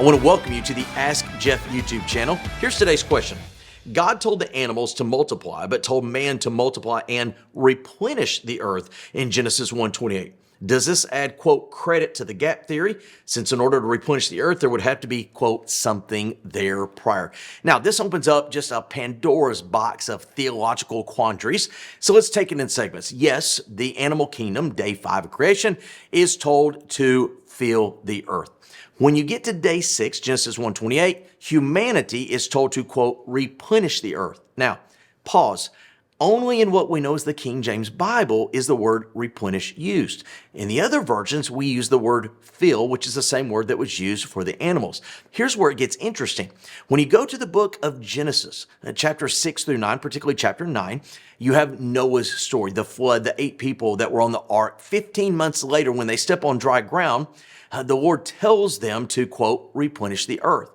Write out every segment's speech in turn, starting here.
want to welcome you to the Ask Jeff YouTube channel. Here's today's question. God told the animals to multiply, but told man to multiply and replenish the earth in Genesis 1:28. Does this add, quote, credit to the gap theory? Since in order to replenish the earth, there would have to be, quote, something there prior. Now, this opens up just a Pandora's box of theological quandaries. So let's take it in segments. Yes, the animal kingdom, day 5 of creation, is told to fill the earth. When you get to day 6, Genesis 1:28, humanity is told to, quote, replenish the earth. Now, pause. Only in what we know as the King James Bible is the word replenish used. In the other versions, we use the word fill, which is the same word that was used for the animals. Here's where it gets interesting. When you go to the book of Genesis, chapter 6 through 9, particularly chapter 9, you have Noah's story, the flood, the 8 people that were on the ark. 15 months later, when they step on dry ground, the Lord tells them to, quote, replenish the earth.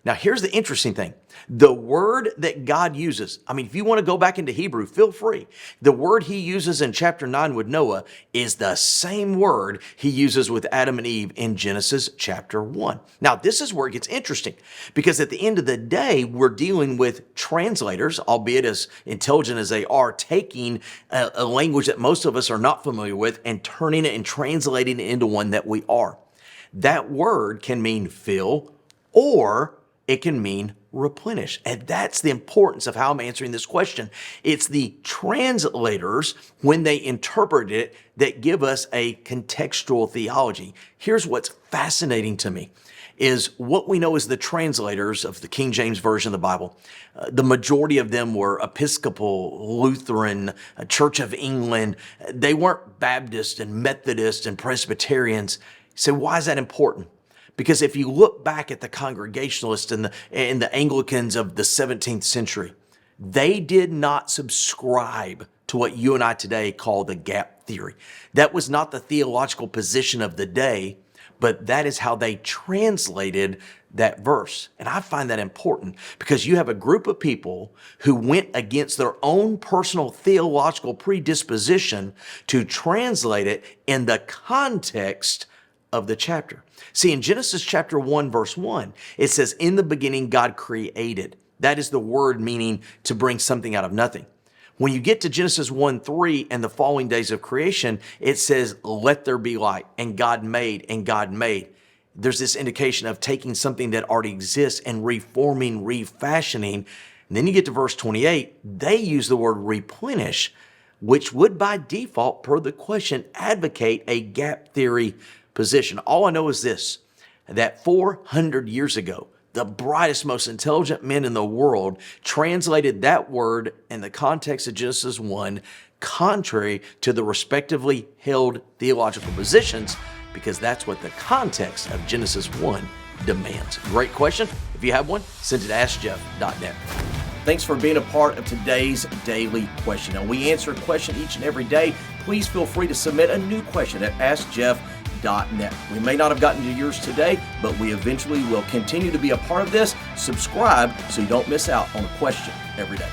Now, here's the interesting thing. The word that God uses, if you want to go back into Hebrew, feel free. The word he uses in chapter 9 with Noah is the same word he uses with Adam and Eve in Genesis chapter 1. Now, this is where it gets interesting because at the end of the day, we're dealing with translators, albeit as intelligent as they are, taking a language that most of us are not familiar with and turning it and translating it into one that we are. That word can mean fill or it can mean replenish. And that's the importance of how I'm answering this question. It's the translators, when they interpret it, that give us a contextual theology. Here's what's fascinating to me is what we know as the translators of the King James Version of the Bible. The majority of them were Episcopal, Lutheran, Church of England. They weren't Baptist and Methodist and Presbyterians. So why is that important? Because if you look back at the Congregationalists and the Anglicans of the 17th century, they did not subscribe to what you and I today call the gap theory. That was not the theological position of the day, but that is how they translated that verse. And I find that important because you have a group of people who went against their own personal theological predisposition to translate it in the context of the chapter. See, in Genesis chapter 1, verse 1, it says, in the beginning, God created. That is the word meaning to bring something out of nothing. When you get to Genesis 1:3 and the following days of creation, it says, let there be light, and God made, and God made. There's this indication of taking something that already exists and reforming, refashioning. And then you get to verse 28, they use the word replenish, which would by default, per the question, advocate a gap theory position. All I know is this, that 400 years ago, the brightest, most intelligent men in the world translated that word in the context of Genesis 1 contrary to the respectively held theological positions, because that's what the context of Genesis 1 demands. Great question. If you have one, send it to AskJeff.net. Thanks for being a part of today's daily question. Now, we answer a question each and every day. Please feel free to submit a new question at AskJeff.net. We may not have gotten to yours today, but we eventually will continue to be a part of this. Subscribe so you don't miss out on a question every day.